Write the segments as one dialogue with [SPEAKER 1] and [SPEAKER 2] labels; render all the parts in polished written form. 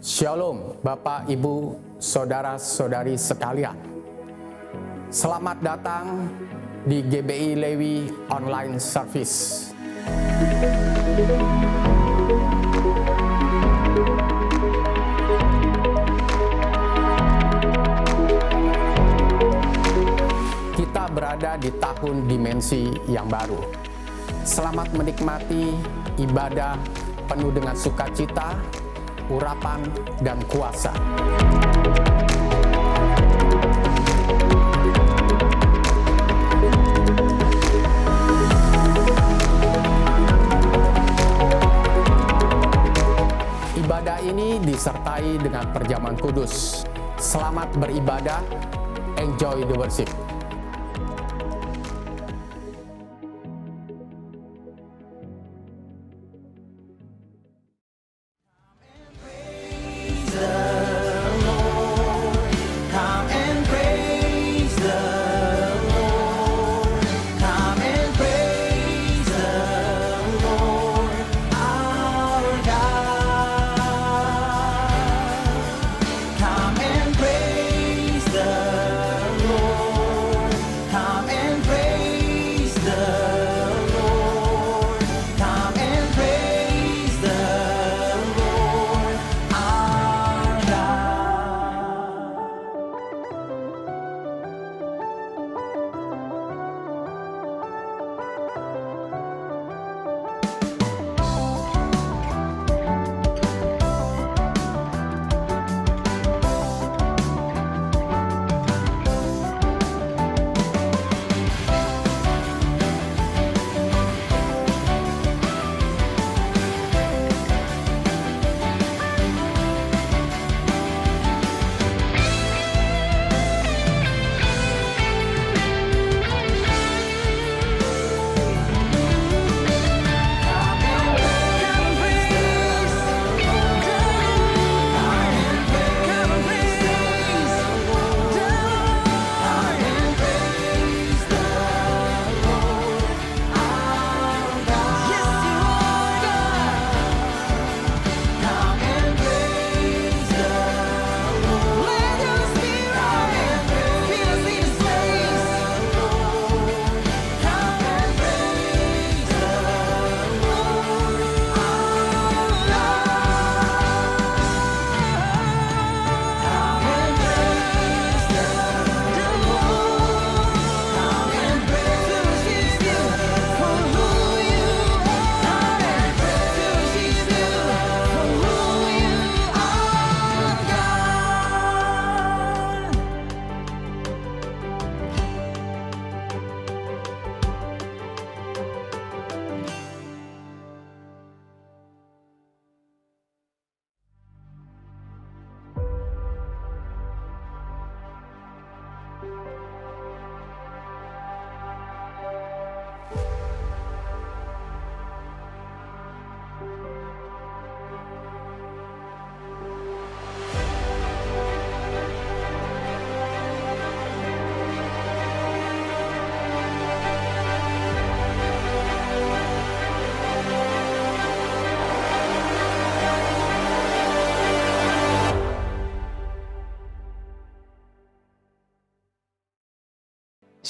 [SPEAKER 1] Shalom Bapak, Ibu, Saudara-saudari sekalian. Selamat datang di GBI Lewi Online Service. Kita berada di tahun dimensi yang baru. Selamat menikmati ibadah penuh dengan sukacita, urapan, dan kuasa. Ibadah ini disertai dengan perjamuan kudus. Selamat beribadah, enjoy the worship.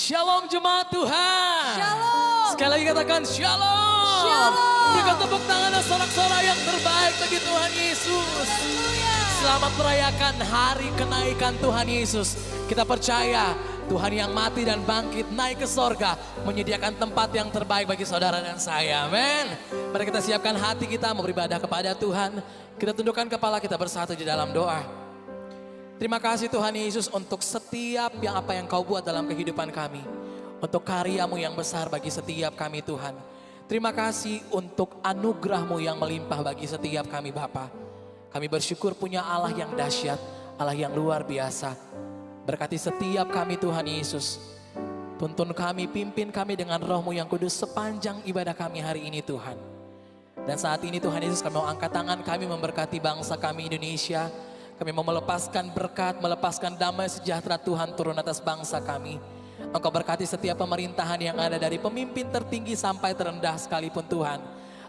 [SPEAKER 2] Shalom jemaat Tuhan.
[SPEAKER 3] Shalom.
[SPEAKER 2] Sekali lagi katakan shalom.
[SPEAKER 3] Shalom.
[SPEAKER 2] Berikan tepuk tangan dan sorak-sorai yang terbaik bagi Tuhan Yesus. Selamat merayakan hari kenaikan Tuhan Yesus. Kita percaya Tuhan yang mati dan bangkit naik ke sorga menyediakan tempat yang terbaik bagi saudara dan saya. Amin. Mari kita siapkan hati kita mau beribadah kepada Tuhan. Kita tundukkan kepala kita bersatu di dalam doa. Terima kasih Tuhan Yesus untuk setiap apa yang kau buat dalam kehidupan kami. Untuk karyamu yang besar bagi setiap kami Tuhan. Terima kasih untuk anugerahmu yang melimpah bagi setiap kami Bapa. Kami bersyukur punya Allah yang dahsyat, Allah yang luar biasa. Berkati setiap kami Tuhan Yesus. Tuntun kami, pimpin kami dengan rohmu yang kudus sepanjang ibadah kami hari ini Tuhan. Dan saat ini Tuhan Yesus kami mau angkat tangan kami memberkati bangsa kami Indonesia. Kami mau melepaskan berkat, melepaskan damai sejahtera Tuhan turun atas bangsa kami. Engkau berkati setiap pemerintahan yang ada dari pemimpin tertinggi sampai terendah sekalipun Tuhan.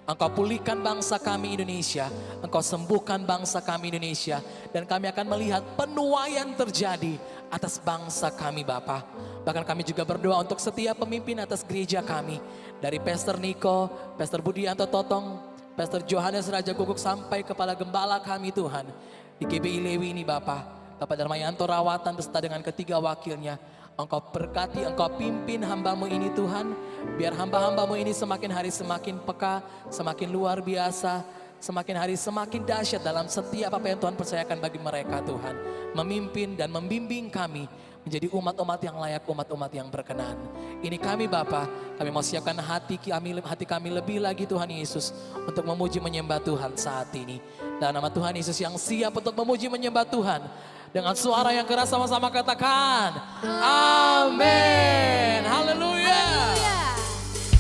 [SPEAKER 2] Engkau pulihkan bangsa kami Indonesia, Engkau sembuhkan bangsa kami Indonesia, dan kami akan melihat penuaian terjadi atas bangsa kami Bapa. Bahkan kami juga berdoa untuk setiap pemimpin atas gereja kami, dari Pastor Niko, Pastor Budianto Totong, Pastor Johannes Raja Guguk sampai kepala gembala kami Tuhan, di GBI Lewi ini Bapa, Bapak Darmayanto Rawatan beserta dengan ketiga wakilnya. Engkau berkati, Engkau pimpin hamba-Mu ini Tuhan. Biar hamba-hamba-Mu ini semakin hari semakin peka, semakin luar biasa, semakin hari semakin dahsyat dalam setiap apa yang Tuhan percayakan bagi mereka Tuhan. Memimpin dan membimbing kami menjadi umat-umat yang layak, umat-umat yang berkenan. Ini kami Bapa, kami mau siapkan hati kami lebih lagi Tuhan Yesus untuk memuji menyembah Tuhan saat ini. Dan nama Tuhan Yesus yang siap untuk memuji menyembah Tuhan, dengan suara yang keras sama-sama katakan amin. Haleluya.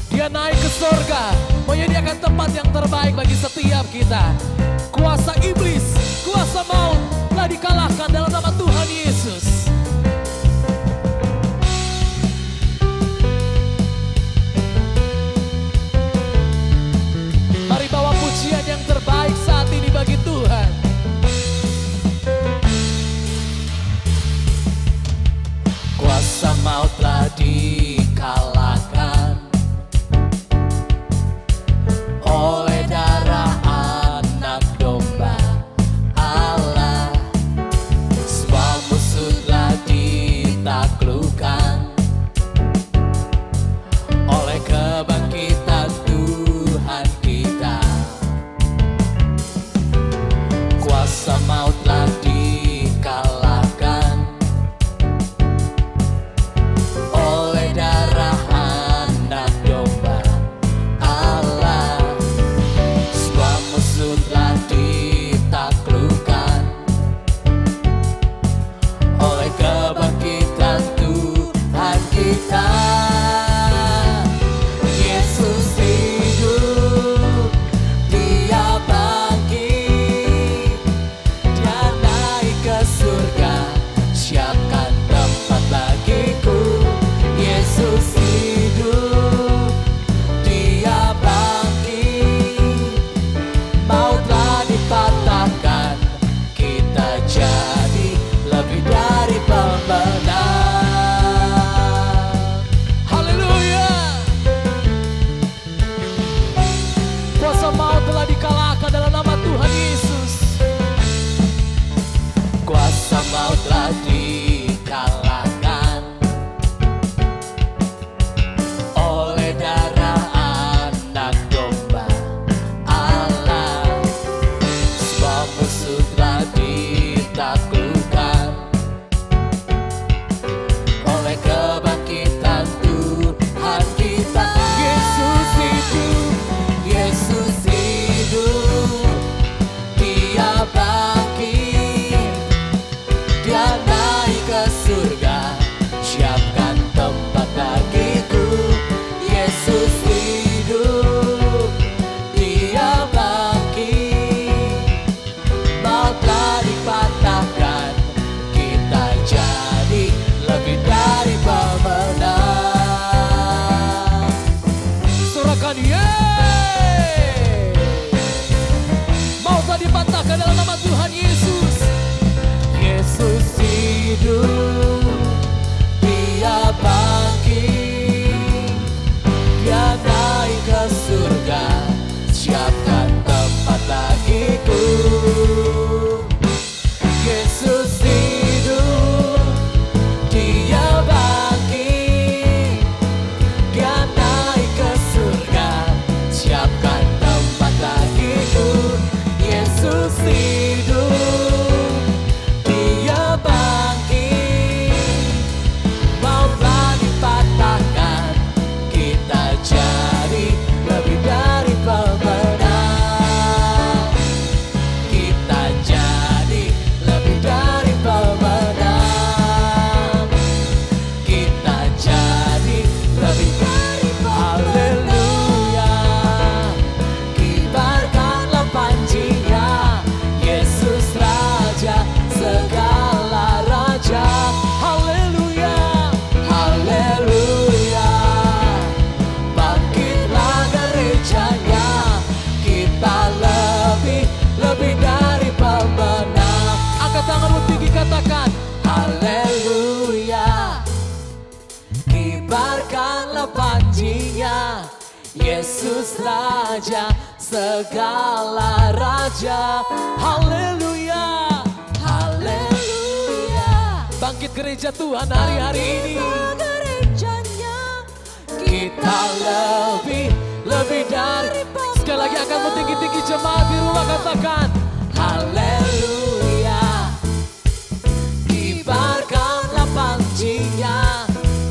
[SPEAKER 2] Dia naik ke surga, menyediakan tempat yang terbaik bagi setiap kita. Kuasa iblis, kuasa maut telah dikalahkan dalam nama Tuhan Yesus. Mari bawa pujian yang terbaik saat ini bagi Tuhan. Kuasa maut telah dikalahkan oleh darah anak domba Allah. Semua musuh telah ditaklukkan oleh kebangkitan Tuhan kita. Kuasa maut telah dikalahkan oleh darah anak domba Allah. Semua musuh telah ditaklukkan oleh kebangkitan Tuhan kita. Yesus hidup, Dia bangkit, Dia naik ke surga, siapkan tempat bagiku. Yesus hidup, Dia bangkit, maut telah dipatahkan, kita jadi lebih dari pemenang. Haleluya. Kuasa maut telah dikalahkan dalam nama Tuhan Yesus. Kuasa maut telah dikalahkan oleh darah anak domba Allah. Semua musuh telah ditaklukkan oleh kebangkitan Tuhan kita. Yesus hidup, Yesus hidup, Dia bangkit, Dia naik ke surga, siapkan tempat bagiku. Yesus hidup, Dia bangkit, maut telah dipatahkan, kita jadi lebih dari pemenang. Sorakan yeay. Maut telah dipatahkan dalam nama Tuhan Yesus. Yesus hidup, Dia bangkit, Dia naik ke surga, siapkan tempat bagiku. Yesus hidup, Dia bangkit, Dia naik ke surga, siapkan tempat bagiku. Yesus hidup, Raja segala raja. Haleluya, haleluya. Bangkit gereja Tuhan hari-hari ini.
[SPEAKER 3] Gerejanya
[SPEAKER 2] Kita lebih dari. Sekali lagi akan tinggi-tinggi jemaat di rumah katakan haleluya. Kibarkanlah pancinya,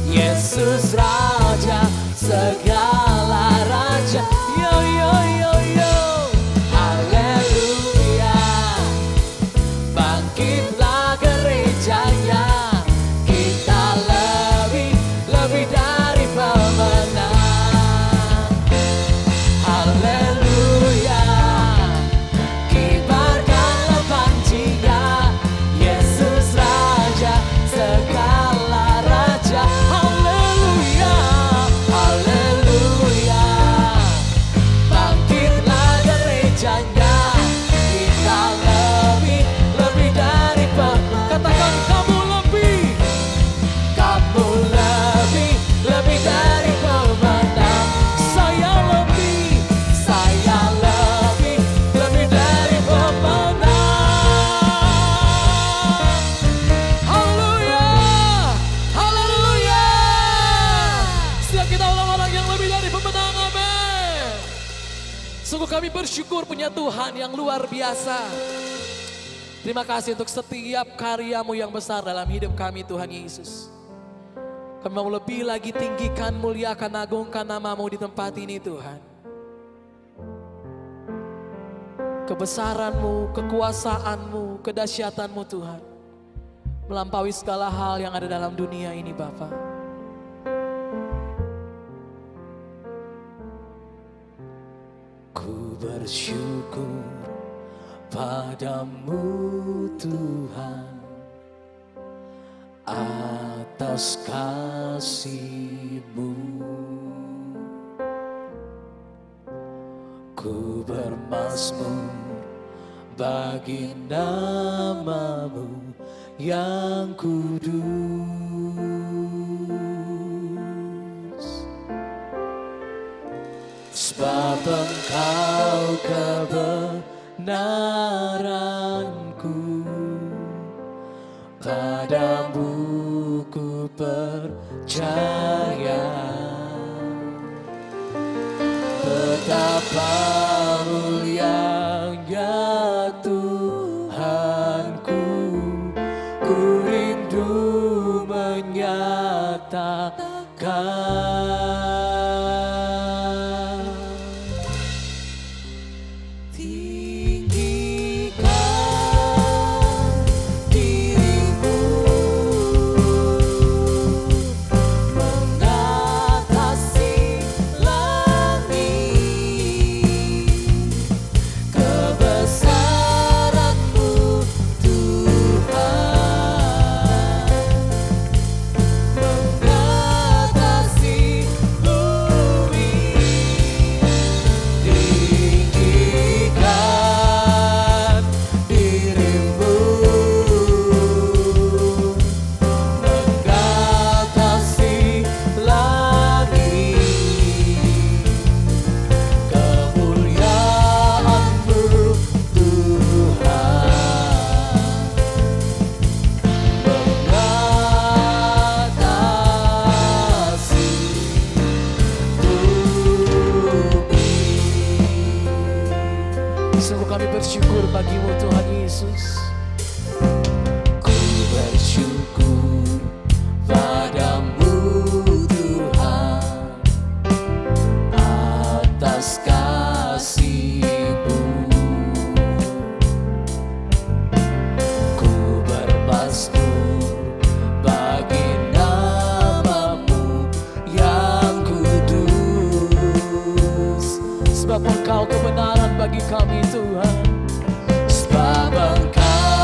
[SPEAKER 2] Yesus Raja segala raja. Yo yo yo yo, haleluya. Bangkitlah gerejanya, kita lebih dari pemenang. Haleluya. Kibarkanlah pancinya, Yesus Raja segala raja. Haleluya, haleluya. Bangkitlah gerejanya, kita lebih dari katakan kamu lebih dari pemenang. Saya lebih dari pemenang. Haleluya, haleluya. Setiap kita orang-orang yang lebih dari pemenang, amin. Sungguh kami bersyukur punya Tuhan yang luar biasa. Terima kasih untuk setiap karya-Mu yang besar dalam hidup kami Tuhan Yesus. Kami mau lebih lagi tinggikan, muliakan, agungkan nama-Mu di tempat ini Tuhan. Kebesaran-Mu, kekuasaan-Mu, kedahsyatan-Mu Tuhan. Melampaui segala hal yang ada dalam dunia ini Bapa. Ku bersyukur padamu Tuhan atas kasih-Mu. Ku bermazmur bagi nama-Mu yang kudus. Sebab Engkau kebenaranku, padamu ku percaya. Betapa mulianya Tuhanku, ku rindu menyatakan. Sungguh kami bersyukur bagi-Mu Tuhan Yesus. Ku bersyukur padamu Tuhan atas kasih-Mu. Ku bermazmur bagi nama-Mu yang kudus. Sebab Engkau kebenaran bagi kami Tuhan. Sebab Engkau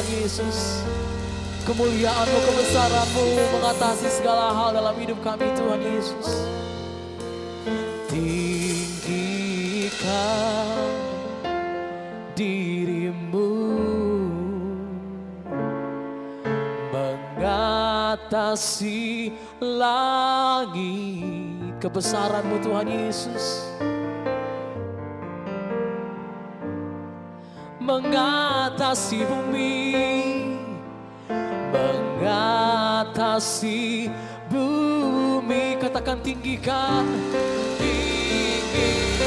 [SPEAKER 2] Tuhan Yesus. Kemuliaan-Mu, kebesaran-Mu mengatasi segala hal dalam hidup kami Tuhan Yesus. Tinggikan diri-Mu mengatasi langit. Kebesaran-Mu Tuhan Yesus mengatasi bumi, mengatasi bumi. Katakan tinggikan, tinggikan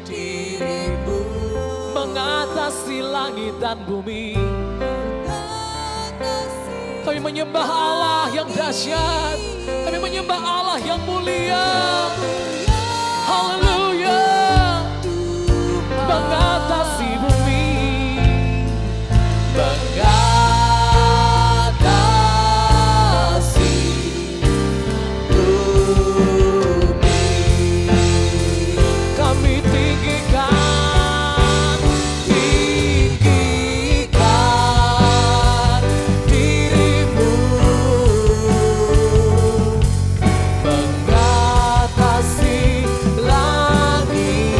[SPEAKER 2] diri-Mu mengatasi langit dan bumi. Kami menyembah Allah yang dahsyat, kami menyembah Allah yang mulia. Haleluya. Mengatasi bumi, mengatasi bumi. Kami tinggikan, tinggikan diri-Mu mengatasi langit.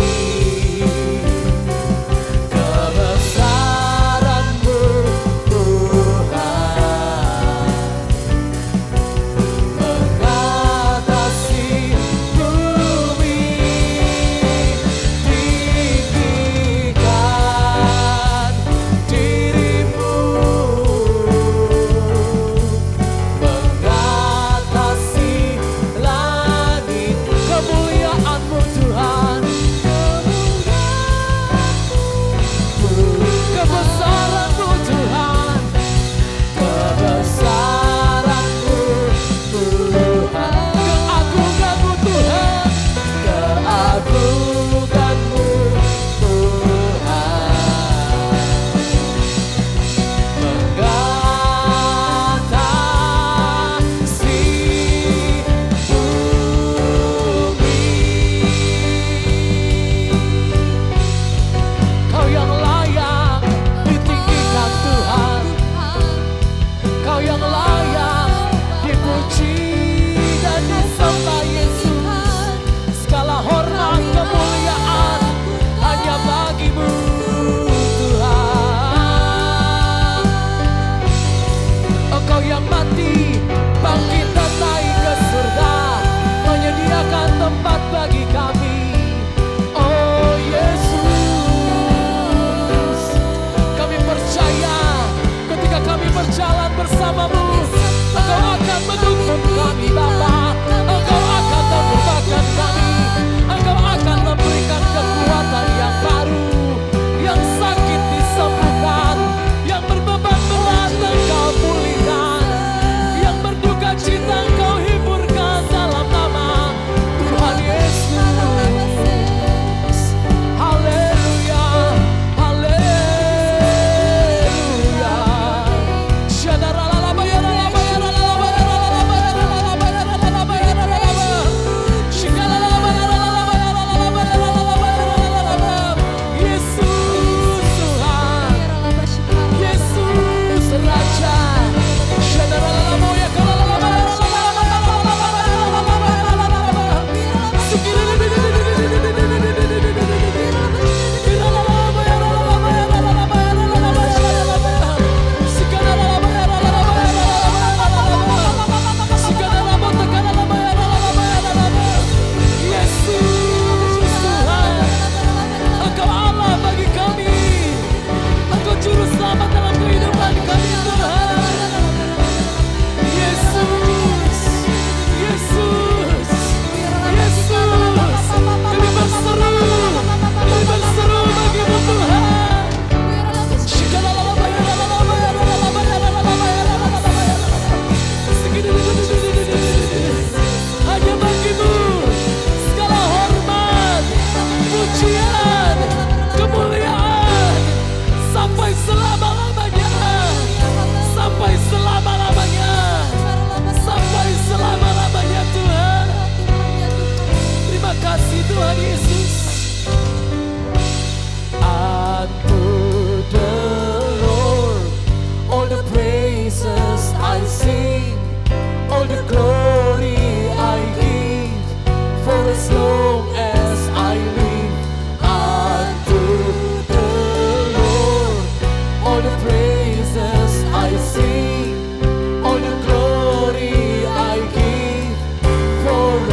[SPEAKER 2] the praises I sing, all the glory I give forevermore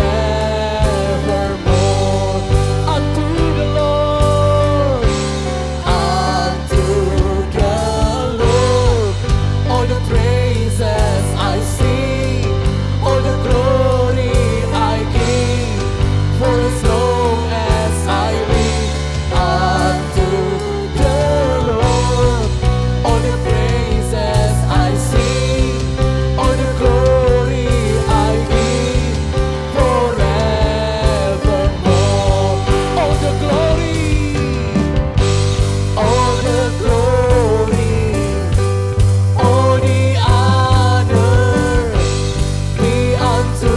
[SPEAKER 2] unto the Lord, unto the Lord. All the praises I sing, all the glory I give, for as long as I live, unto the Lord. All the praises I sing, all the glory I give forevermore. All the glory, all the glory, all the honor be unto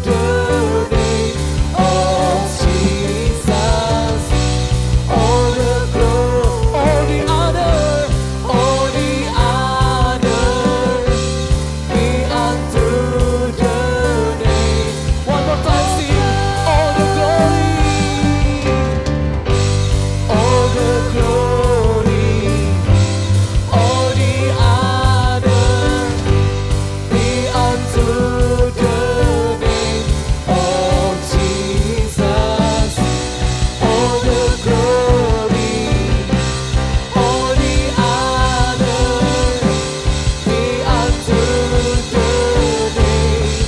[SPEAKER 2] the name of Jesus. All the glory, all the honor, all the honor be unto the name. One more time, sing. All the glory, all the glory, all the honor be unto the name of Jesus. All the glory, all the honor be unto the name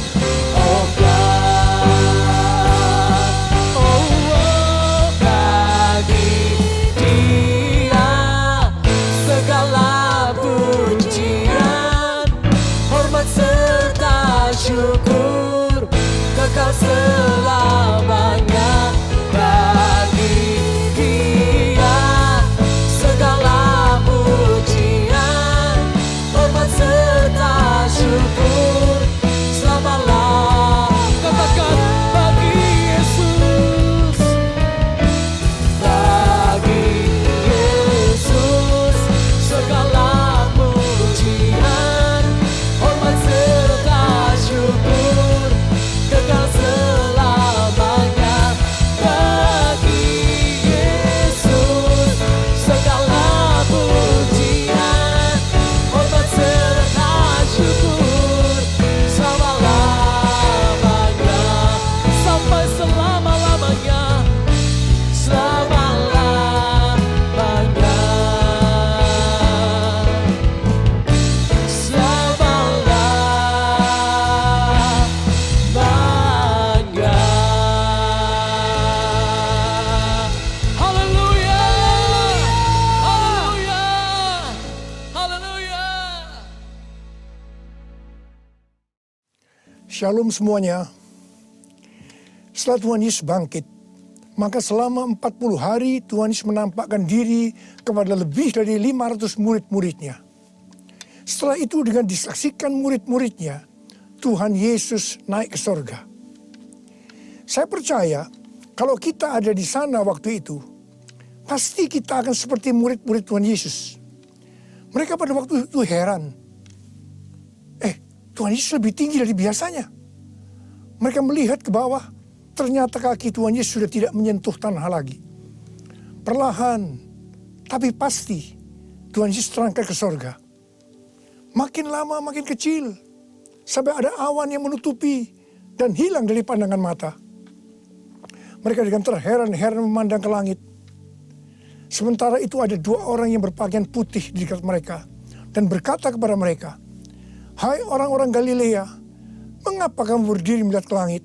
[SPEAKER 2] of God. Oh, bagi Dia segala pujian, hormat serta syukur kekal selamanya. Bagi Dia segala pujian, hormat serta syukur selama-lamanya. Katakan bagi Yesus, bagi Yesus segala pujian, hormat serta syukur kekal selamanya. Bagi Yesus segala pujian, hormat serta syukur selama-lamanya, sampai selama-lamanya, selama-lamanya, selama-lamanya. Haleluya, haleluya, haleluya.
[SPEAKER 4] Shalom semuanya. Setelah Tuhan Yesus bangkit, maka selama 40 hari Tuhan Yesus menampakkan diri kepada lebih dari 500 murid-muridnya. Setelah itu dengan disaksikan murid-muridnya, Tuhan Yesus naik ke sorga. Saya percaya kalau kita ada di sana waktu itu, pasti kita akan seperti murid-murid Tuhan Yesus. Mereka pada waktu itu heran. Tuhan Yesus lebih tinggi dari biasanya. Mereka melihat ke bawah, ternyata kaki Tuhan Yesus sudah tidak menyentuh tanah lagi. Perlahan, tapi pasti, Tuhan Yesus terangkat ke sorga. Makin lama makin kecil, sampai ada awan yang menutupi dan hilang dari pandangan mata. Mereka dengan terheran-heran memandang ke langit. Sementara itu ada 2 orang yang berpakaian putih di dekat mereka dan berkata kepada mereka, "Hai orang-orang Galilea, mengapa kamu berdiri melihat ke langit?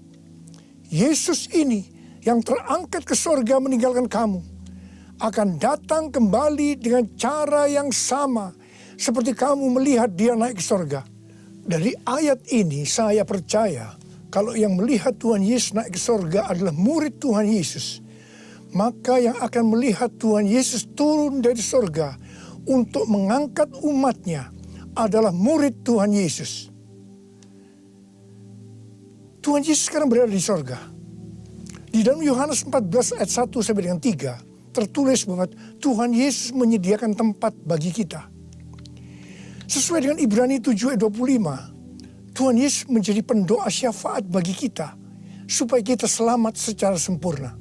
[SPEAKER 4] Yesus ini yang terangkat ke sorga meninggalkan kamu, akan datang kembali dengan cara yang sama seperti kamu melihat dia naik ke sorga." Dari ayat ini saya percaya kalau yang melihat Tuhan Yesus naik ke sorga adalah murid Tuhan Yesus, maka yang akan melihat Tuhan Yesus turun dari sorga untuk mengangkat umatnya adalah murid Tuhan Yesus. Tuhan Yesus sekarang berada di sorga. Di dalam Yohanes 14 ayat 1 sampai dengan 3 tertulis bahwa Tuhan Yesus menyediakan tempat bagi kita. Sesuai dengan Ibrani 7 ayat 25, Tuhan Yesus menjadi pendoa syafaat bagi kita supaya kita selamat secara sempurna.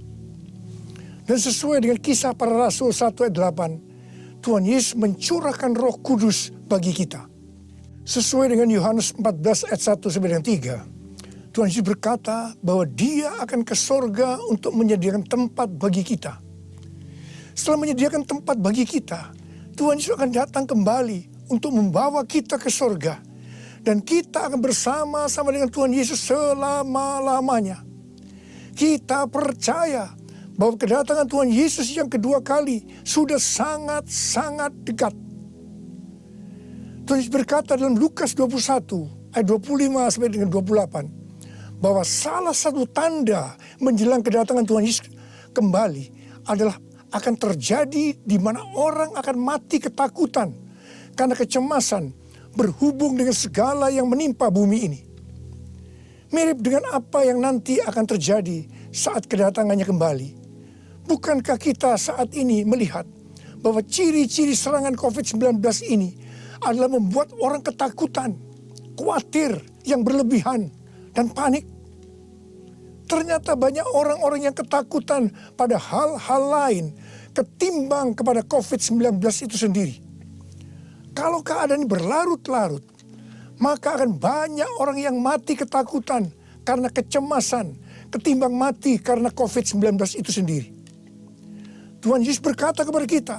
[SPEAKER 4] Dan sesuai dengan Kisah Para Rasul 1 ayat 8, Tuhan Yesus mencurahkan Roh Kudus bagi kita. Sesuai dengan Yohanes 14 ayat 1 sampai dengan 3. Tuhan Yesus berkata bahwa Dia akan ke sorga untuk menyediakan tempat bagi kita. Setelah menyediakan tempat bagi kita, Tuhan Yesus akan datang kembali untuk membawa kita ke sorga. Dan kita akan bersama-sama dengan Tuhan Yesus selama-lamanya. Kita percaya bahwa kedatangan Tuhan Yesus yang kedua kali sudah sangat-sangat dekat. Tuhan Yesus berkata dalam Lukas 21 ayat 25 sampai dengan 28 bahwa salah satu tanda menjelang kedatangan Tuhan Yesus kembali adalah akan terjadi di mana orang akan mati ketakutan karena kecemasan berhubung dengan segala yang menimpa bumi ini. Mirip dengan apa yang nanti akan terjadi saat kedatangannya kembali. Bukankah kita saat ini melihat bahwa ciri-ciri serangan COVID-19 ini adalah membuat orang ketakutan, khawatir yang berlebihan, dan panik? Ternyata banyak orang-orang yang ketakutan pada hal-hal lain ketimbang kepada COVID-19 itu sendiri. Kalau keadaan ini berlarut-larut, maka akan banyak orang yang mati ketakutan karena kecemasan ketimbang mati karena COVID-19 itu sendiri. Tuhan Yesus berkata kepada kita,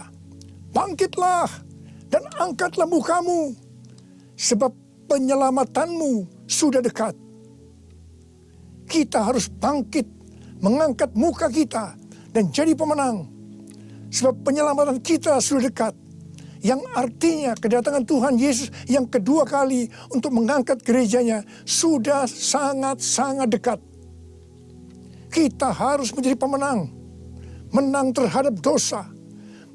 [SPEAKER 4] bangkitlah dan angkatlah mukamu, sebab penyelamatanmu sudah dekat. Kita harus bangkit, mengangkat muka kita dan jadi pemenang. Sebab penyelamatan kita sudah dekat. Yang artinya kedatangan Tuhan Yesus yang kedua kali untuk mengangkat gerejanya sudah sangat-sangat dekat. Kita harus menjadi pemenang. Menang terhadap dosa,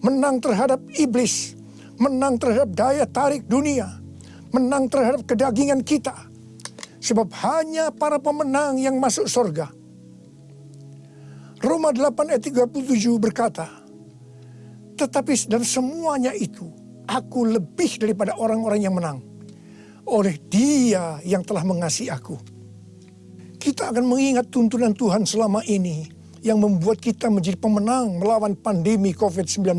[SPEAKER 4] menang terhadap iblis, menang terhadap daya tarik dunia, menang terhadap kedagingan kita. Sebab hanya para pemenang yang masuk surga. Roma 8 ayat 37 berkata, tetapi dalam semuanya itu, aku lebih daripada orang-orang yang menang. Oleh Dia yang telah mengasihi aku. Kita akan mengingat tuntunan Tuhan selama ini yang membuat kita menjadi pemenang melawan pandemi COVID-19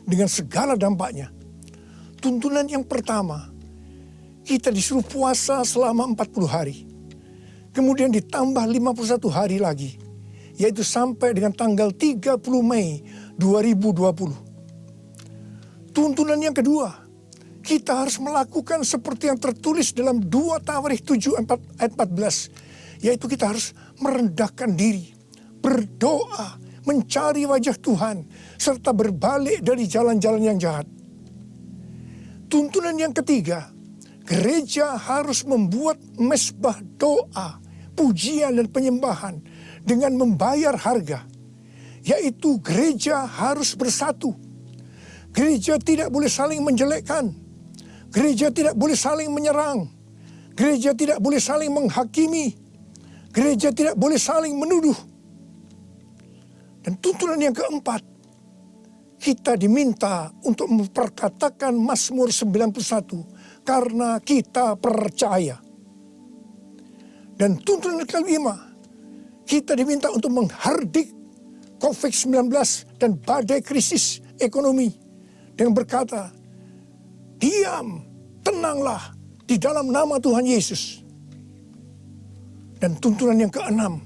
[SPEAKER 4] dengan segala dampaknya. Tuntunan yang pertama, kita disuruh puasa selama 40 hari. Kemudian ditambah 51 hari lagi, yaitu sampai dengan tanggal 30 Mei 2020. Tuntunan yang kedua, kita harus melakukan seperti yang tertulis dalam 2 Tawarikh 7 ayat 14, yaitu kita harus merendahkan diri, berdoa, mencari wajah Tuhan, serta berbalik dari jalan-jalan yang jahat. Tuntunan yang ketiga, gereja harus membuat mezbah doa, pujian dan penyembahan dengan membayar harga, yaitu gereja harus bersatu. Gereja tidak boleh saling menjelekkan, gereja tidak boleh saling menyerang, gereja tidak boleh saling menghakimi, gereja tidak boleh saling menuduh. Dan tuntunan yang keempat, kita diminta untuk memperkatakan Mazmur 91 karena kita percaya. Dan tuntunan yang kelima, kita diminta untuk menghardik COVID-19 dan badai krisis ekonomi dengan berkata, diam, tenanglah di dalam nama Tuhan Yesus. Dan tuntunan yang keenam,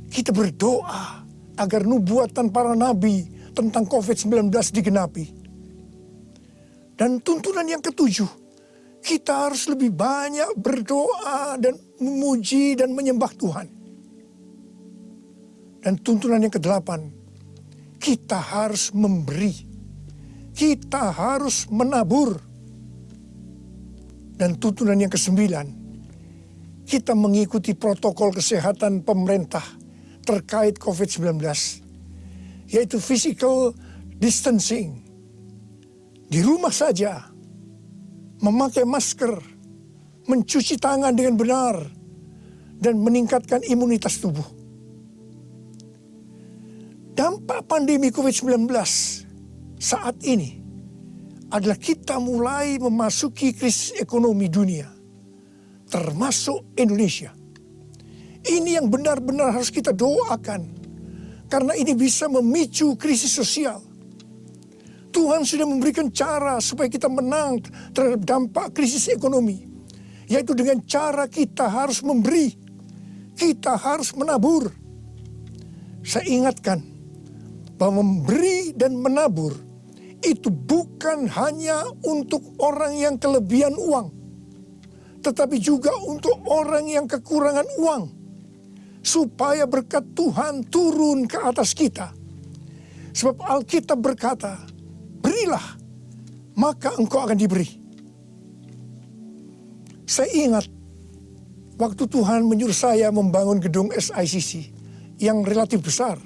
[SPEAKER 4] kita berdoa agar nubuatan para nabi tentang COVID-19 digenapi. Dan tuntunan yang ketujuh, kita harus lebih banyak berdoa dan memuji dan menyembah Tuhan. Dan tuntunan yang kedelapan, kita harus memberi, kita harus menabur. Dan tuntunan yang kesembilan, kita mengikuti protokol kesehatan pemerintah terkait COVID-19, yaitu physical distancing. Di rumah saja, memakai masker, mencuci tangan dengan benar, dan meningkatkan imunitas tubuh. Dampak pandemi COVID-19 saat ini adalah kita mulai memasuki krisis ekonomi dunia, termasuk Indonesia. Ini yang benar-benar harus kita doakan, karena ini bisa memicu krisis sosial. Tuhan sudah memberikan cara supaya kita menang terhadap dampak krisis ekonomi. Yaitu dengan cara kita harus memberi. Kita harus menabur. Saya ingatkan bahwa memberi dan menabur itu bukan hanya untuk orang yang kelebihan uang. Tetapi juga untuk orang yang kekurangan uang. Supaya berkat Tuhan turun ke atas kita. Sebab Alkitab berkata, berilah, maka engkau akan diberi. Saya ingat, waktu Tuhan menyuruh saya membangun gedung SICC yang relatif besar.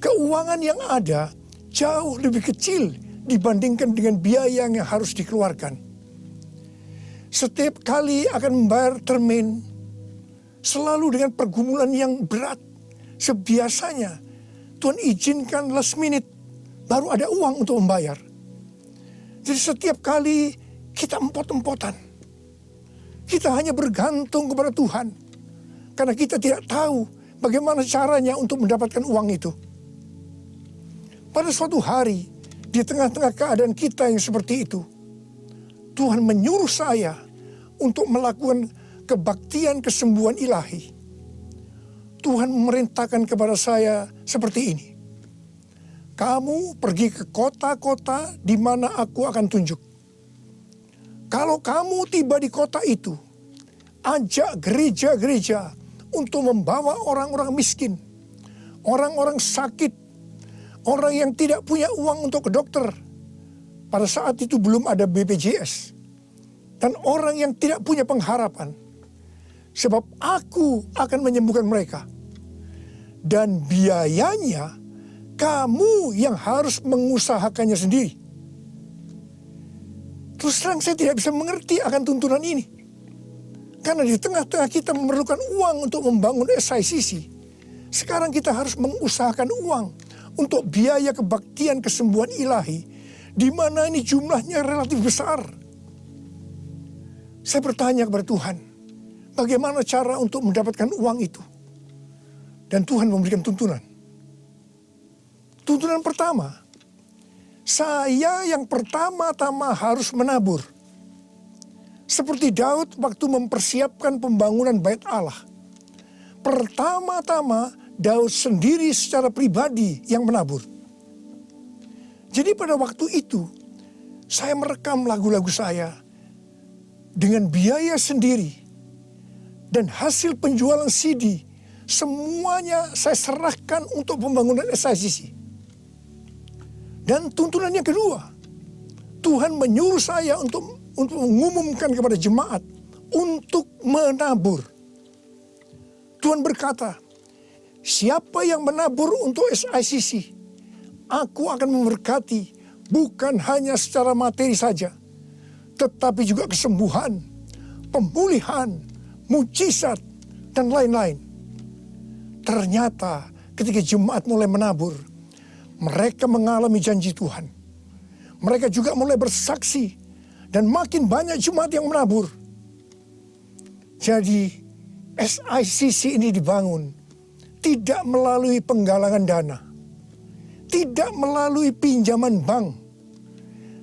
[SPEAKER 4] Keuangan yang ada jauh lebih kecil dibandingkan dengan biaya yang harus dikeluarkan. Setiap kali akan membayar termin, selalu dengan pergumulan yang berat. Sebiasanya, Tuhan izinkan last minute, baru ada uang untuk membayar. Jadi setiap kali kita empot-empotan. Kita hanya bergantung kepada Tuhan. Karena kita tidak tahu bagaimana caranya untuk mendapatkan uang itu. Pada suatu hari, di tengah-tengah keadaan kita yang seperti itu, Tuhan menyuruh saya untuk melakukan kebaktian kesembuhan ilahi. Tuhan memerintahkan kepada saya seperti ini. Kamu pergi ke kota-kota di mana aku akan tunjuk. Kalau kamu tiba di kota itu, ajak gereja-gereja untuk membawa orang-orang miskin, orang-orang sakit, orang yang tidak punya uang untuk ke dokter. Pada saat itu belum ada BPJS. Dan orang yang tidak punya pengharapan. Sebab aku akan menyembuhkan mereka. Dan biayanya kamu yang harus mengusahakannya sendiri. Terus terang saya tidak bisa mengerti akan tuntunan ini. Karena di tengah-tengah kita memerlukan uang untuk membangun SICC. Sekarang kita harus mengusahakan uang untuk biaya kebaktian kesembuhan ilahi. Di mana ini jumlahnya relatif besar. Saya bertanya kepada Tuhan, bagaimana cara untuk mendapatkan uang itu? Dan Tuhan memberikan tuntunan. Tuntunan pertama, saya yang pertama-tama harus menabur. Seperti Daud waktu mempersiapkan pembangunan Bait Allah. Pertama-tama Daud sendiri secara pribadi yang menabur. Jadi pada waktu itu, saya merekam lagu-lagu saya dengan biaya sendiri. Dan hasil penjualan CD, semuanya saya serahkan untuk pembangunan SICC. Dan tuntunan yang kedua, Tuhan menyuruh saya untuk mengumumkan kepada jemaat untuk menabur. Tuhan berkata, siapa yang menabur untuk SICC, aku akan memberkati bukan hanya secara materi saja, tetapi juga kesembuhan, pemulihan, mujizat, dan lain-lain. Ternyata ketika jemaat mulai menabur, mereka mengalami janji Tuhan. Mereka juga mulai bersaksi dan makin banyak jemaat yang menabur. Jadi SICC ini dibangun tidak melalui penggalangan dana, tidak melalui pinjaman bank,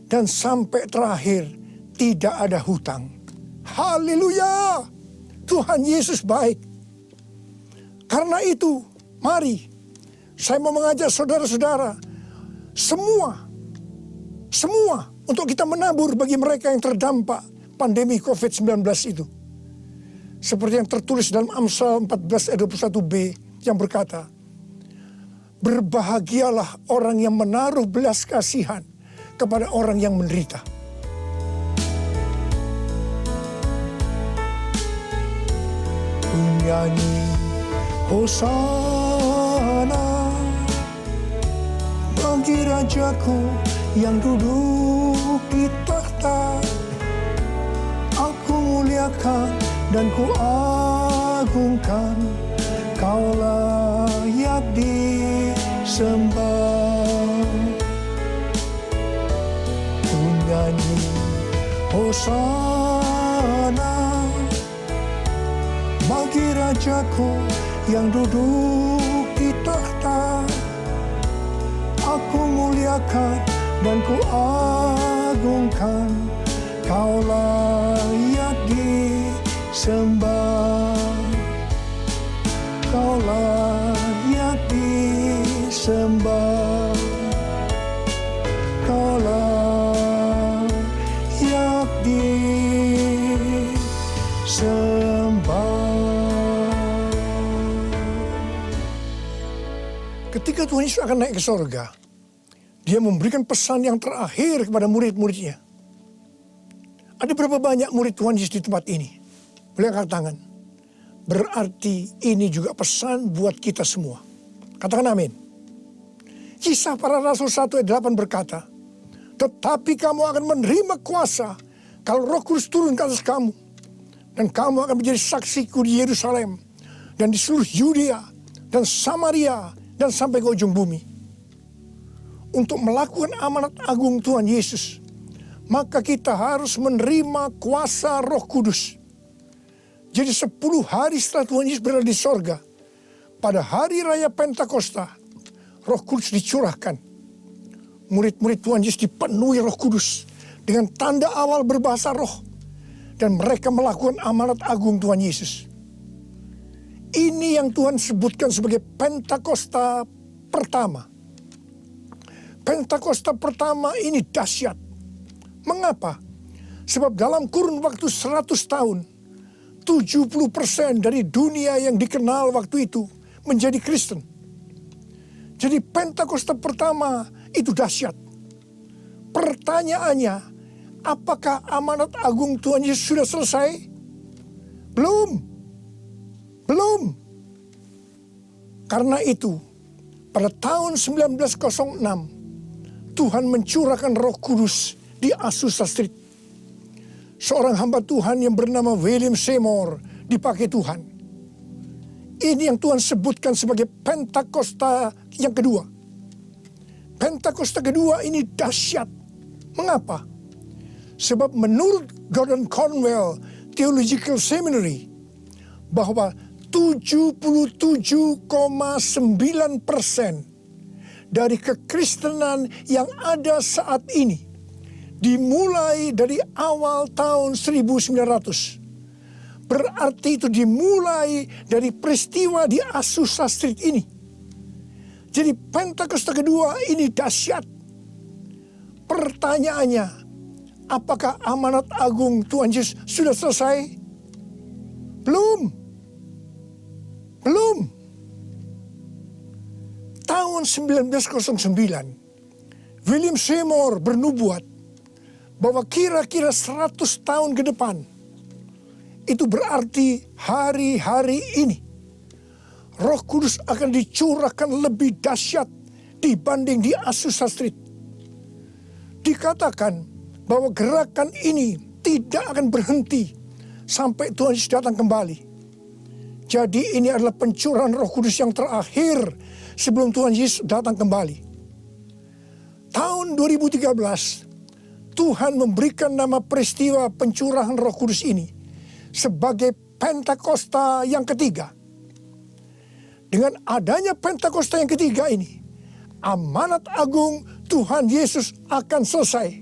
[SPEAKER 4] dan sampai terakhir tidak ada hutang. Haleluya! Tuhan Yesus baik. Karena itu, mari saya mau mengajak saudara-saudara semua untuk kita menabur bagi mereka yang terdampak pandemi COVID-19 itu. Seperti yang tertulis dalam Amsal 14 ayat 21b yang berkata, berbahagialah orang yang menaruh belas kasihan kepada orang yang menderita. Nyanyi Hosana bagi Rajaku yang duduk di tahta. Aku muliakan dan ku agungkan, kau layak disembah. Ku nyanyi Hosana bagi Rajaku yang duduk di tahta. Aku muliakan dan ku agungkan, kau layak disembah, kau layak disembah, kau layak disembah. Ketika Tuhan Yesus akan naik ke sorga, Dia memberikan pesan yang terakhir kepada murid-muridnya. Ada berapa banyak murid Tuhan Yesus di tempat ini? Boleh angkat tangan. Berarti ini juga pesan buat kita semua. Katakan amin. Kisah Para Rasul 1 ayat 8 berkata, tetapi kamu akan menerima kuasa kalau Roh Kudus turun ke atas kamu. Dan kamu akan menjadi saksiku di Yerusalem dan di seluruh Yudea dan Samaria dan sampai ke ujung bumi. Untuk melakukan amanat agung Tuhan Yesus, maka kita harus menerima kuasa Roh Kudus. Jadi 10 hari setelah Tuhan Yesus berada di sorga, pada hari raya Pentakosta, Roh Kudus dicurahkan. Murid-murid Tuhan Yesus dipenuhi Roh Kudus dengan tanda awal berbahasa roh. Dan mereka melakukan amanat agung Tuhan Yesus. Ini yang Tuhan sebutkan sebagai Pentakosta pertama. Pentakosta pertama ini dahsyat. Mengapa? Sebab dalam kurun waktu 100 tahun, 70% dari dunia yang dikenal waktu itu menjadi Kristen. Jadi Pentakosta pertama itu dahsyat. Pertanyaannya, apakah amanat agung Tuhan Yesus sudah selesai? Belum. Belum. Karena itu, pada tahun 1906, Tuhan mencurahkan Roh Kudus di Azusa Street. Seorang hamba Tuhan yang bernama William Seymour dipakai Tuhan. Ini yang Tuhan sebutkan sebagai Pentakosta yang kedua. Pentakosta kedua ini dahsyat. Mengapa? Sebab menurut Gordon Conwell Theological Seminary, bahwa 77,9% dari kekristenan yang ada saat ini dimulai dari awal tahun 1900. Berarti itu dimulai dari peristiwa di Azusa Street ini. Jadi Pentakosta kedua ini dahsyat. Pertanyaannya, apakah amanat agung Tuhan Yesus sudah selesai? Belum. Belum. Tahun 1909, William Seymour bernubuat bahwa kira-kira 100 tahun ke depan, itu berarti hari-hari ini, Roh Kudus akan dicurahkan lebih dahsyat dibanding di Azusa Street. Dikatakan bahwa gerakan ini tidak akan berhenti sampai Tuhan Yesus datang kembali. Jadi ini adalah pencurahan Roh Kudus yang terakhir sebelum Tuhan Yesus datang kembali. Tahun 2013, Tuhan memberikan nama peristiwa pencurahan Roh Kudus ini sebagai Pentakosta yang ketiga. Dengan adanya Pentakosta yang ketiga ini, amanat agung Tuhan Yesus akan selesai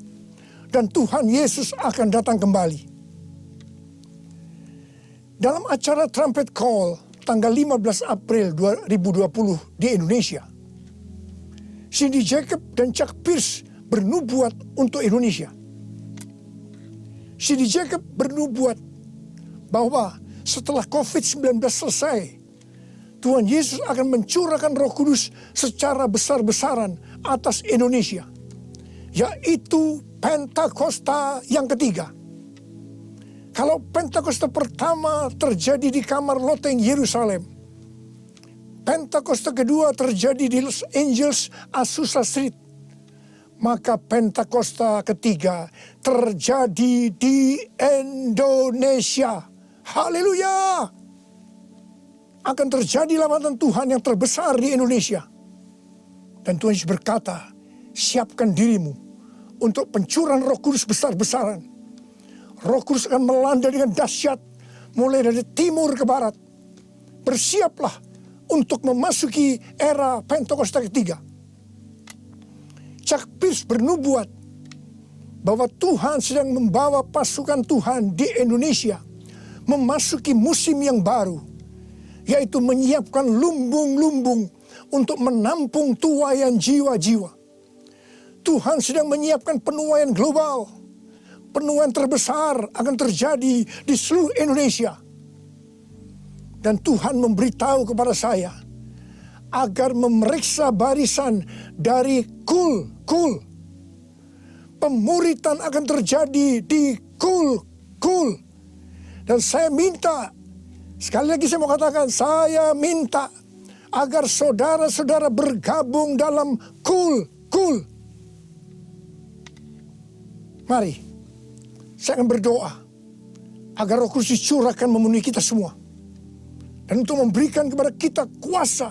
[SPEAKER 4] dan Tuhan Yesus akan datang kembali. Dalam acara Trumpet Call tanggal 15 April 2020 di Indonesia, Cindy Jacob dan Chuck Pierce bernubuat untuk Indonesia. Cindy Jacob bernubuat bahwa setelah COVID-19 selesai, Tuhan Yesus akan mencurahkan Roh Kudus secara besar-besaran atas Indonesia, yaitu Pentakosta yang ketiga. Kalau Pentakosta pertama terjadi di kamar loteng Yerusalem, Pentakosta kedua terjadi di Los Angeles, Azusa Street, maka Pentakosta ketiga terjadi di Indonesia. Haleluya! Akan terjadi lambatan Tuhan yang terbesar di Indonesia. Dan Tuhan Yesus berkata, siapkan dirimu untuk pencurahan Roh Kudus besar-besaran. Roh Kudus akan melanda dengan dahsyat mulai dari timur ke barat. Bersiaplah untuk memasuki era Pentakosta ketiga. Chuck Pierce bernubuat bahwa Tuhan sedang membawa pasukan Tuhan di Indonesia memasuki musim yang baru, yaitu menyiapkan lumbung-lumbung untuk menampung tuaian jiwa-jiwa. Tuhan sedang menyiapkan penuaian global. Penuaian terbesar akan terjadi di seluruh Indonesia. Dan Tuhan memberitahu kepada saya agar memeriksa barisan dari kul. Pemuritan akan terjadi di kul. Dan saya minta, sekali lagi saya mau katakan, saya minta agar saudara-saudara bergabung dalam kul. Mari, saya akan berdoa agar Roh Kudus dicurahkan memenuhi kita semua. Dan untuk memberikan kepada kita kuasa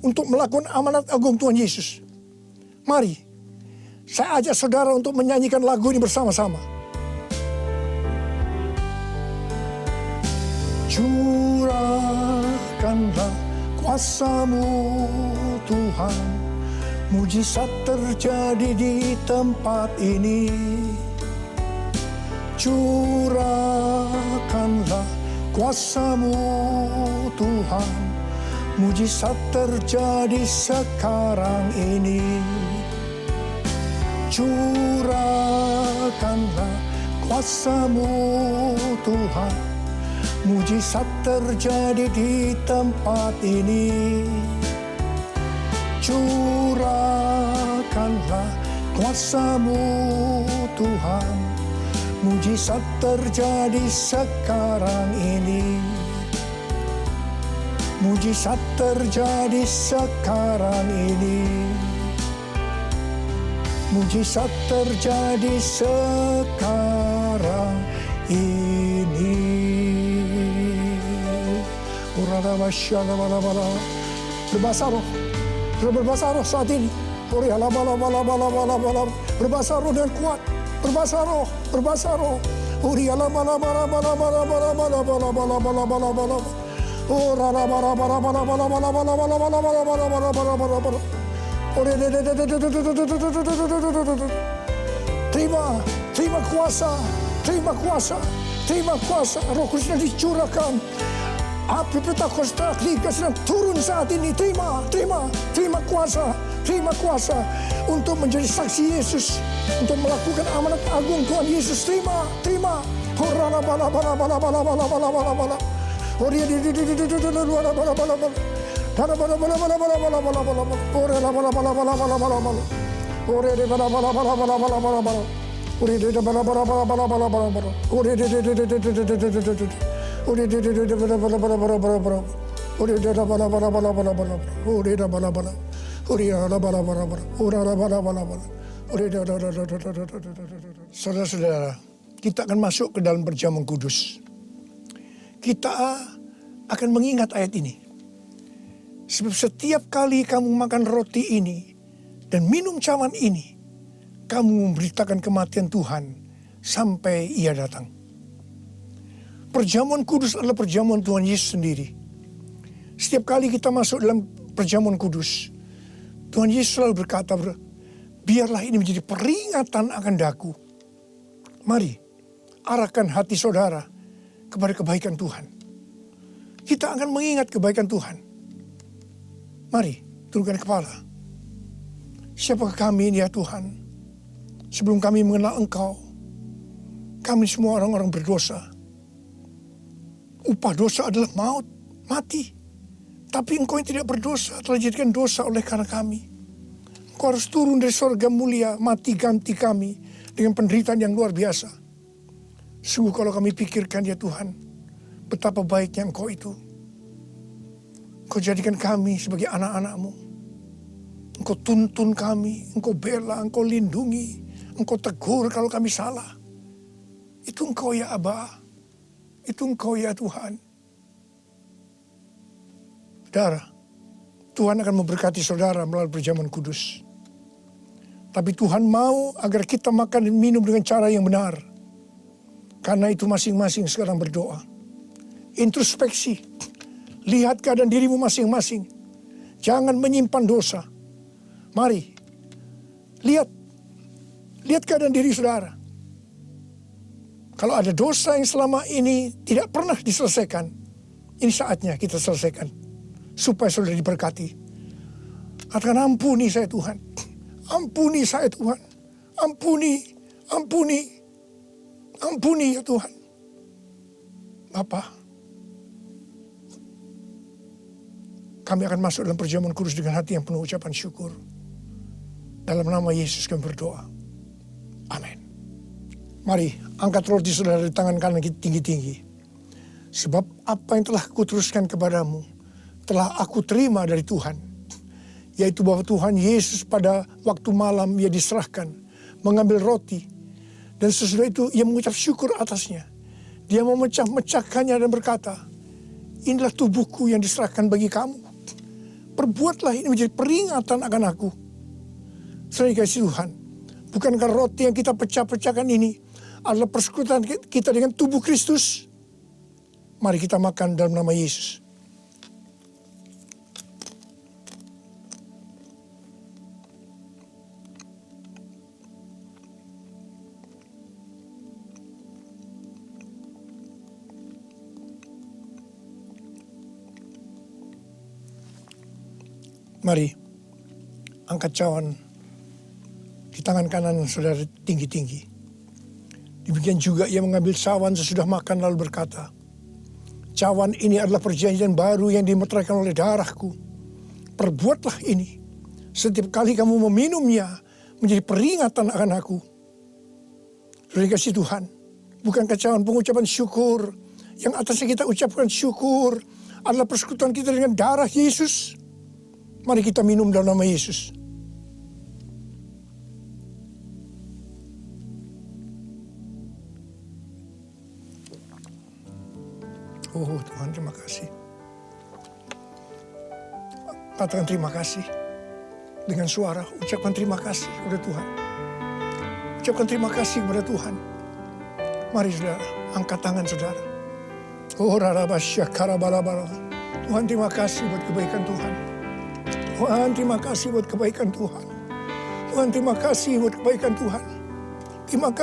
[SPEAKER 4] untuk melakukan amanat agung Tuhan Yesus. Mari, saya ajak saudara untuk menyanyikan lagu ini bersama-sama. Curahkanlah kuasa-Mu Tuhan, mujizat terjadi di tempat ini. Curahkanlah kuasa-Mu Tuhan, mujizat terjadi sekarang ini. Curahkanlah kuasa-Mu Tuhan, mujizat terjadi di tempat ini. Curahkanlah kuasa-Mu Tuhan, mujizat terjadi sekarang ini. Mujizat terjadi sekarang ini. Mujizat terjadi sekarang ini. Berbahasa roh. Berbahasa roh saat ini. Berbahasa roh dengan kuat. Berbahasa roh. Berbahasa roh. Terima kuasa. Roh Kudus yang dicurahkan. Api Pentakosta sedang turun saat ini. Terima kuasa untuk menjadi saksi Yesus, untuk melakukan amanat agung Tuhan Yesus. Terima. Saudara-saudara, kita akan masuk ke dalam perjamuan kudus. Kita akan mengingat ayat ini. Sebab setiap kali kamu makan roti ini dan minum cawan ini, kamu memberitakan kematian Tuhan sampai Ia datang. Perjamuan kudus adalah perjamuan Tuhan Yesus sendiri. Setiap kali kita masuk dalam perjamuan kudus, Tuhan Yesus selalu berkata, biarlah ini menjadi peringatan akan daku. Mari, arahkan hati saudara kepada kebaikan Tuhan. Kita akan mengingat kebaikan Tuhan. Mari, tundukkan kepala. Siapakah kami ini ya Tuhan? Sebelum kami mengenal Engkau, kami semua orang-orang berdosa. Upah dosa adalah maut, mati. Tapi Engkau yang tidak berdosa telah dijadikan dosa oleh karena kami. Engkau harus turun dari surga mulia, mati ganti kami dengan penderitaan yang luar biasa. Sungguh kalau kami pikirkan ya Tuhan, betapa baiknya Engkau itu. Engkau jadikan kami sebagai anak-anak-Mu. Engkau tuntun kami, Engkau bela, Engkau lindungi, Engkau tegur kalau kami salah. Itu Engkau ya Aba. Itu Engkau ya Tuhan. Saudara, Tuhan akan memberkati saudara melalui perjamuan kudus. Tapi Tuhan mau agar kita makan dan minum dengan cara yang benar. Karena itu masing-masing sekarang berdoa. Introspeksi. Lihat keadaan dirimu masing-masing. Jangan menyimpan dosa. Mari, Lihat keadaan diri saudara. Kalau ada dosa yang selama ini tidak pernah diselesaikan, ini saatnya kita selesaikan. Supaya saudara diberkati. Katakan, ampuni saya Tuhan. Ampuni saya Tuhan. Ampuni ya Tuhan. Bapa, kami akan masuk dalam perjamuan kudus dengan hati yang penuh ucapan syukur. Dalam nama Yesus kami berdoa. Amin. Mari angkat roti saudara di tangan kanan kita tinggi-tinggi. Sebab apa yang telah kuteruskan kepadamu telah aku terima dari Tuhan. Yaitu bahwa Tuhan Yesus pada waktu malam ia diserahkan, mengambil roti. Dan sesudah itu ia mengucap syukur atasnya. Dia memecah-mecahkannya dan berkata, inilah tubuhku yang diserahkan bagi kamu. Perbuatlah ini menjadi peringatan akan aku. Saudara dikasihi Tuhan, bukankah roti yang kita pecah-pecahkan ini adalah persekutuan kita dengan tubuh Kristus? Mari kita makan dalam nama Yesus. Mari, angkat cawan di tangan kanan saudara tinggi-tinggi. Demikian juga ia mengambil cawan sesudah makan lalu berkata, cawan ini adalah perjanjian baru yang dimeteraikan oleh darahku. Perbuatlah ini setiap kali kamu meminumnya menjadi peringatan akan aku. Saudara dikasihi Tuhan, bukankah cawan pengucapan syukur yang atasnya kita ucapkan syukur adalah persekutuan kita dengan darah Yesus? Mari kita minum dalam nama Yesus. Oh Tuhan, terima kasih. Katakan terima kasih. Dengan suara, ucapkan terima kasih kepada Tuhan. Ucapkan terima kasih kepada Tuhan. Mari saudara, angkat tangan saudara. Oh rarabasya karabalabala. Tuhan terima kasih buat kebaikan Tuhan. Tuhan terima kasih buat kebaikan Tuhan. Tuhan terima kasih buat kebaikan Tuhan. Terima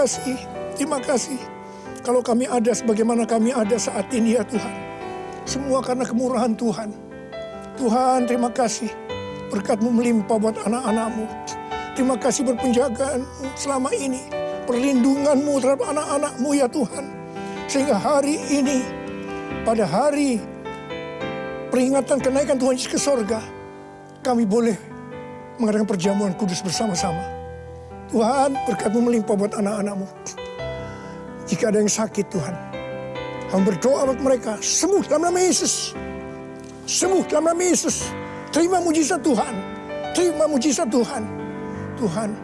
[SPEAKER 4] kasih. Kalau kami ada sebagaimana kami ada saat ini ya Tuhan. Semua karena kemurahan Tuhan. Tuhan terima kasih. Berkat-Mu melimpah buat anak-anak-Mu. Terima kasih buat penjagaan selama ini. Perlindungan-Mu terhadap anak-anak-Mu ya Tuhan. Sehingga hari ini, pada hari peringatan kenaikan Tuhan Yesus ke sorga, kami boleh mengadakan perjamuan kudus bersama-sama. Tuhan, berkat-Mu melimpah buat anak-anak-Mu. Jika ada yang sakit Tuhan, kami berdoa buat mereka, sembuh dalam nama Yesus. Sembuh dalam nama Yesus. Terima mujizat Tuhan. Terima mujizat Tuhan. Tuhan,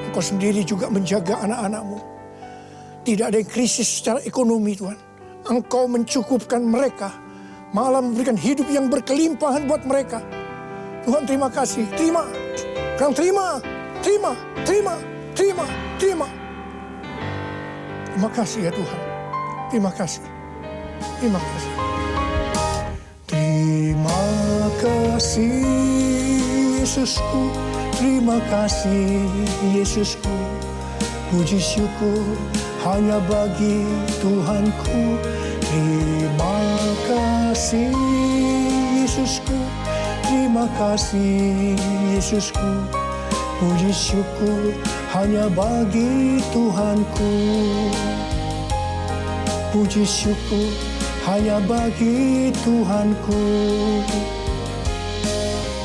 [SPEAKER 4] Engkau sendiri juga menjaga anak-anak-Mu. Tidak ada yang krisis secara ekonomi Tuhan. Engkau mencukupkan mereka. Malah memberikan hidup yang berkelimpahan buat mereka. Tuhan terima kasih, terima. Terima. Terima kasih ya Tuhan. Terima kasih. Terima kasih Yesusku. Terima kasih Yesusku. Puji syukur hanya bagi Tuhanku. Terima kasih Yesusku. Terima kasih Yesusku. Puji syukur hanya bagi Tuhanku. Puji syukur hanya bagi Tuhanku.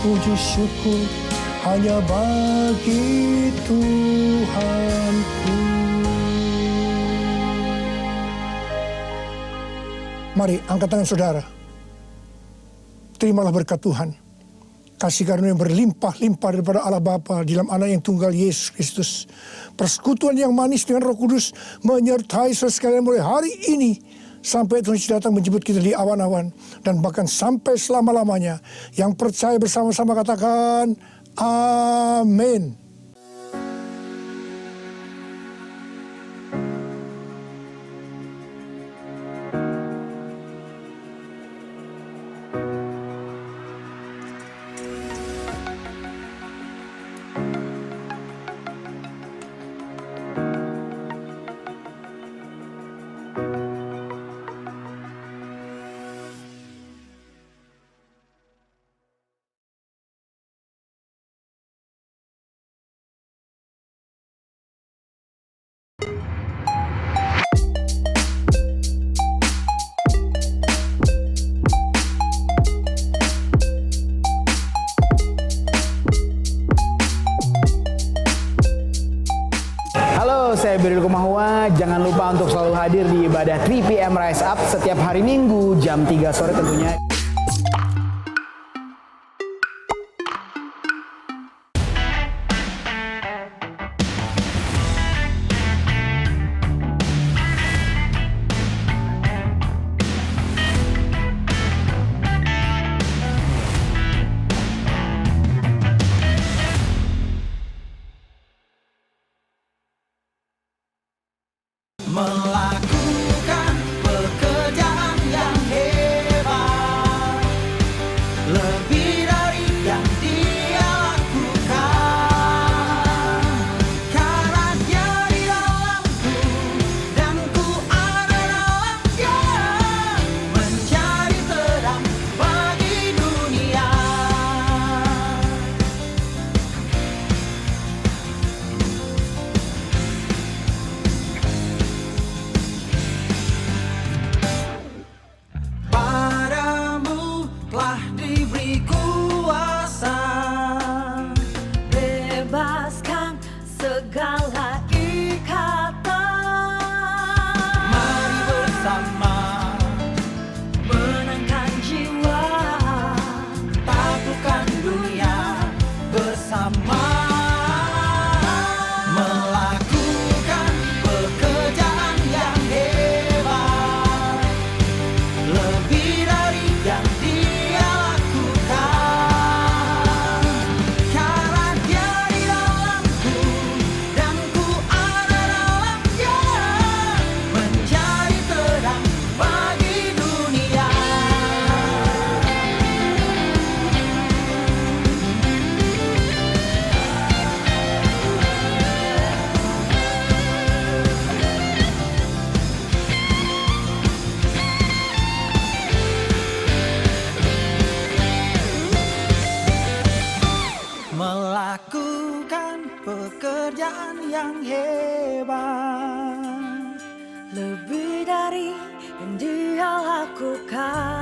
[SPEAKER 4] Puji syukur hanya bagi Tuhanku. Mari angkat tangan saudara. Terimalah berkat Tuhan. Kasih karunia yang berlimpah-limpah daripada Allah Bapa di dalam Anak yang tunggal Yesus Kristus. Persekutuan yang manis dengan Roh Kudus menyertai saudara sekalian mulai hari ini sampai Tuhan Yesus datang menjemput kita di awan-awan dan bahkan sampai selama-lamanya. Yang percaya bersama-sama katakan amin.
[SPEAKER 5] saya Beril Kumahua. Jangan lupa untuk selalu hadir di ibadah 3PM Rise Up setiap hari Minggu jam 3 sore tentunya.
[SPEAKER 6] Melakukan pekerjaan yang hebat, lebih dari yang dia lakukan. Karena dia di dalamku dan ku ada dalamnya, menjadi terang bagi dunia. Padamu telah diberi kuasa,
[SPEAKER 3] Bebaskan segala ikatan.
[SPEAKER 6] mari bersama
[SPEAKER 3] Menangkan jiwa.
[SPEAKER 6] taklukkan dunia bersama. Melakukan pekerjaan yang hebat, lebih dari yang dia lakukan. Karena dia di dalamku dan ku ada dalamnya, menjadi terang bagi dunia. Melakukan pekerjaan yang hebat,
[SPEAKER 3] Lebih dari yang dia lakukan.